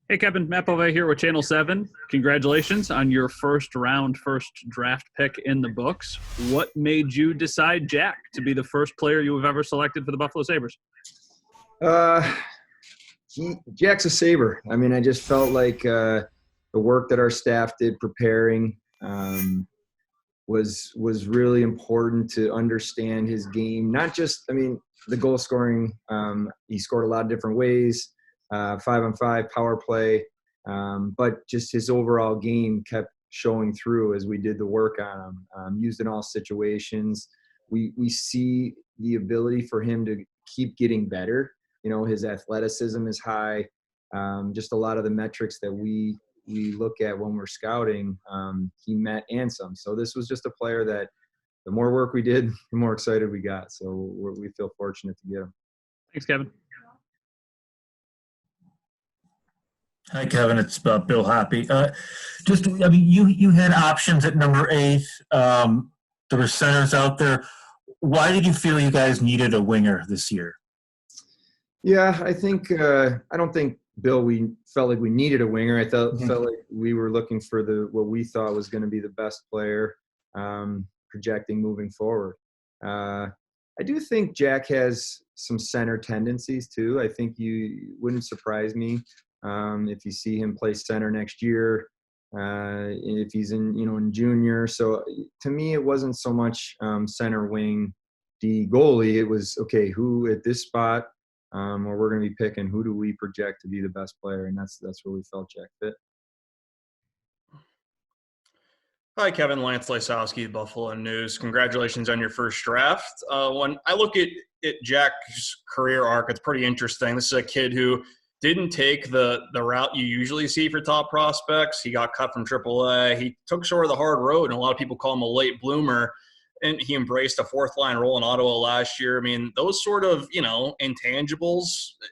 Hey, Kevin, Matt Bove here with Channel 7. Congratulations on your first draft pick in the books. What made you decide Jack to be the first player you have ever selected for the Buffalo Sabres? Uh, Jack's a Sabre. I mean, I just felt like the work that our staff did preparing was really important to understand his game. Not just, I mean, the goal scoring. He scored a lot of different ways, 5-on-5 power play, but just his overall game kept showing through as we did the work on him. Used in all situations. We see the ability for him to keep getting better. You know, his athleticism is high. Just a lot of the metrics that we look at when we're scouting, he met and some. So this was just a player that the more work we did, the more excited we got. So we feel fortunate to get him. Thanks, Kevin. Hi, Kevin. It's Bill Hoppy. You had options at number 8. There were centers out there. Why did you feel you guys needed a winger this year? Yeah, I think I don't think, Bill, we felt like we needed a winger. I felt like we were looking for what we thought was going to be the best player projecting moving forward. I do think Jack has some center tendencies too. I think you wouldn't surprise me if you see him play center next year, if he's in junior. So to me, it wasn't so much center wing D goalie. It was, okay, who at this spot where we're going to be picking, who do we project to be the best player? And that's where we felt Jack fit. Hi, Kevin. Lance Lysowski, Buffalo News. Congratulations on your first draft. When I look at Jack's career arc, it's pretty interesting. This is a kid who didn't take the route you usually see for top prospects. He got cut from AAA. He took sort of the hard road, and a lot of people call him a late bloomer. And he embraced a fourth-line role in Ottawa last year. I mean, those sort of, intangibles,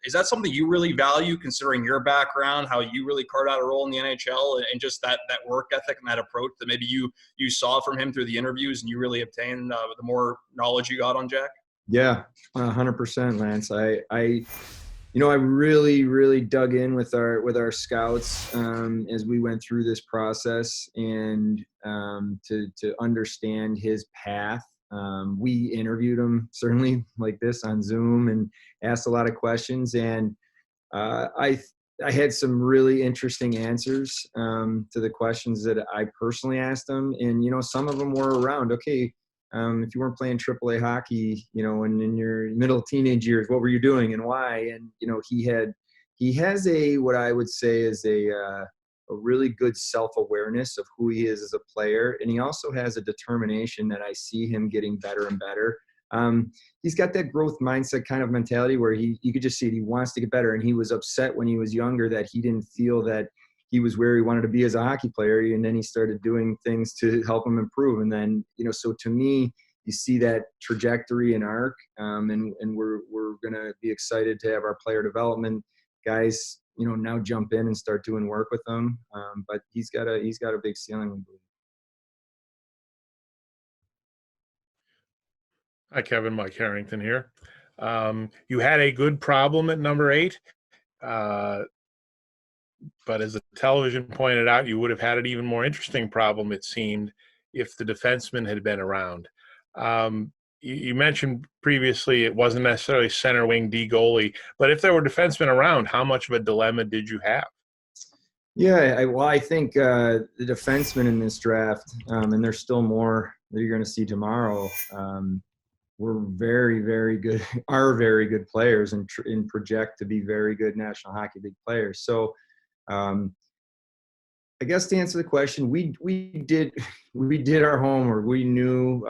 is that something you really value considering your background, how you really carved out a role in the NHL, and just that work ethic and that approach that maybe you saw from him through the interviews and you really obtained the more knowledge you got on Jack? Yeah, 100%, Lance. I really, really dug in with our scouts as we went through this process and to understand his path. We interviewed him certainly like this on Zoom and asked a lot of questions. And I had some really interesting answers to the questions that I personally asked him. And, some of them were around, okay, if you weren't playing AAA hockey, and in your middle teenage years, what were you doing and why? And, he has what I would say is a really good self-awareness of who he is as a player. And he also has a determination that I see him getting better and better. He's got that growth mindset kind of mentality where you could just see it. He wants to get better. And he was upset when he was younger that he didn't feel that he was where he wanted to be as a hockey player. And then he started doing things to help him improve. And then, so to me, you see that trajectory and arc. And we're going to be excited to have our player development guys, now jump in and start doing work with him. But he's got a big ceiling, we believe. Hi, Kevin. Mike Harrington here. You had a good problem at number 8. But as the television pointed out, you would have had an even more interesting problem, it seemed, if the defenseman had been around. You mentioned previously it wasn't necessarily center wing D goalie, but if there were defensemen around, how much of a dilemma did you have? Yeah, I think the defensemen in this draft, and there's still more that you're going to see tomorrow, were very, very good, are very good players and project to be very good National Hockey League players. So I guess to answer the question, we did our homework. We knew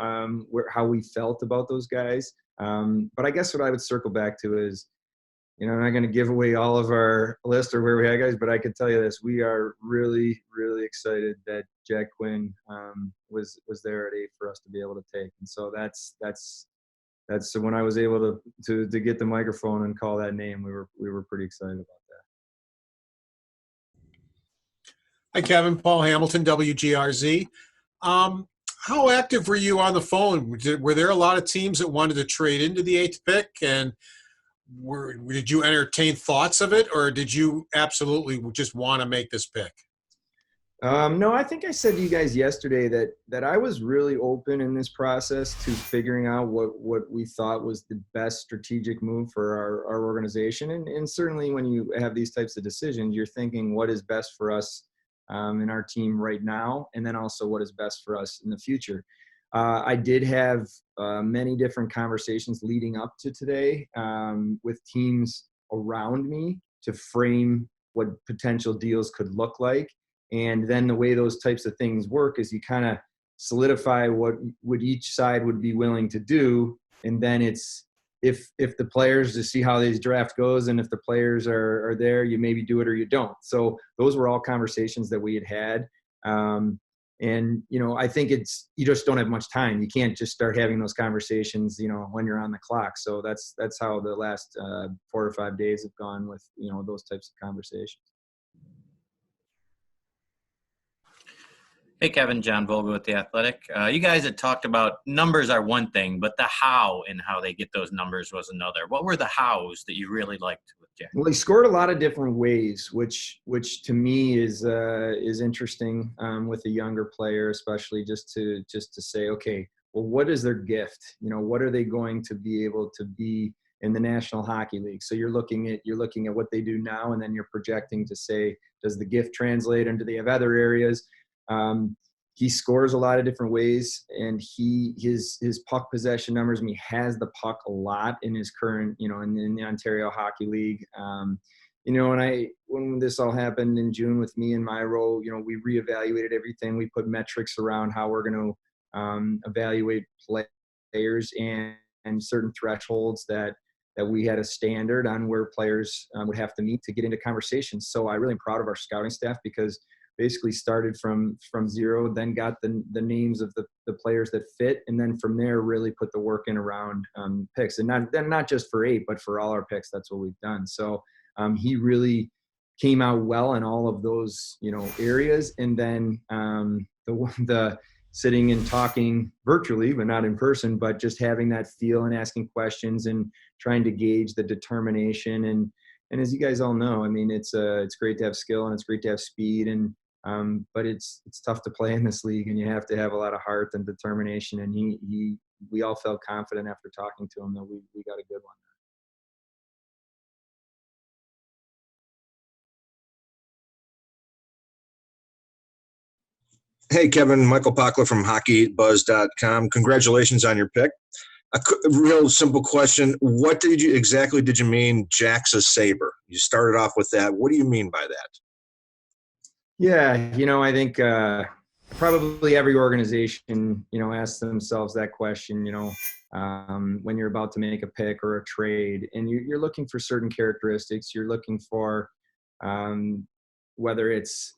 how we felt about those guys. But I guess what I would circle back to is, I'm not going to give away all of our list or where we had guys, but I can tell you this: we are really, really excited that Jack Quinn was there at 8 for us to be able to take. And so that's when I was able to get the microphone and call that name. We were pretty excited about that. Hi, Kevin. Paul Hamilton, WGRZ. How active were you on the phone? Were there a lot of teams that wanted to trade into the 8th pick? And did you entertain thoughts of it, or did you absolutely just want to make this pick? No, I think I said to you guys yesterday that I was really open in this process to figuring out what we thought was the best strategic move for our organization. And certainly when you have these types of decisions, you're thinking what is best for us in our team right now, and then also what is best for us in the future. I did have many different conversations leading up to today with teams around me to frame what potential deals could look like. And then the way those types of things work is you kind of solidify what would each side would be willing to do. And then it's if the players, to see how this draft goes, and if the players are there, you maybe do it or you don't. So those were all conversations that we had. And, I think you just don't have much time. You can't just start having those conversations, when you're on the clock. So that's how the last 4 or 5 days have gone with, those types of conversations. Hey, Kevin, John Vogel with The Athletic. You guys had talked about numbers are one thing, but the how and how they get those numbers was another. What were the hows that you really liked with Jack? Well, he scored a lot of different ways, which to me is interesting with a younger player, especially just to say, okay, well, what is their gift? What are they going to be able to be in the National Hockey League? So you're looking at what they do now, and then you're projecting to say, does the gift translate, and do they have other areas? He scores a lot of different ways, and his puck possession numbers, he has the puck a lot in his current, in the Ontario Hockey League. When this all happened in June with me and my role, we reevaluated everything. We put metrics around how we're going to evaluate players and certain thresholds that we had a standard on where players would have to meet to get into conversations. So I'm really proud of our scouting staff, because basically started from zero, then got the names of the players that fit, and then from there really put the work in around picks, and not just for 8, but for all our picks. That's what we've done. So he really came out well in all of those areas, and then the sitting and talking virtually, but not in person, but just having that feel and asking questions and trying to gauge the determination. And as you guys all know, it's great to have skill and it's great to have speed, but it's tough to play in this league, and you have to have a lot of heart and determination. And we all felt confident after talking to him that we got a good one. Hey, Kevin, Michael Pockler from HockeyBuzz.com. Congratulations on your pick. A real simple question. What did you mean Jack's a Sabre? You started off with that. What do you mean by that? Yeah, I think probably every organization, asks themselves that question, when you're about to make a pick or a trade, and you're looking for certain characteristics. You're looking for whether it's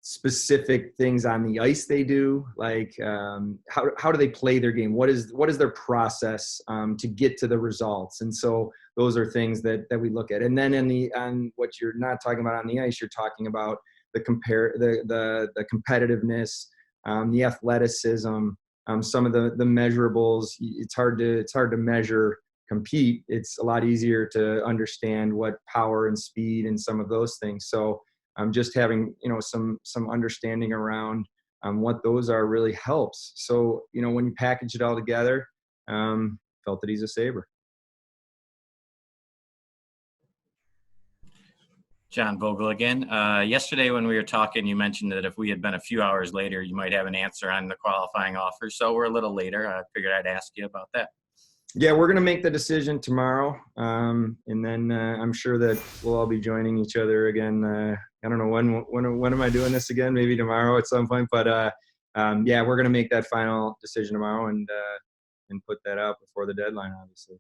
specific things on the ice they do, like how do they play their game? What is their process to get to the results? And so those are things that we look at. And then on what you're not talking about on the ice, you're talking about the competitiveness, the athleticism, some of the measurables. It's hard to measure, compete. It's a lot easier to understand what power and speed and some of those things. So just having some understanding around what those are really helps. So when you package it all together, felt that he's a Sabre. John Vogel again. Yesterday when we were talking, you mentioned that if we had been a few hours later, you might have an answer on the qualifying offer. So we're a little later. I figured I'd ask you about that. Yeah, we're going to make the decision tomorrow. And then I'm sure that we'll all be joining each other again. I don't know when am I doing this again? Maybe tomorrow at some point. But yeah, we're going to make that final decision tomorrow and put that out before the deadline, obviously.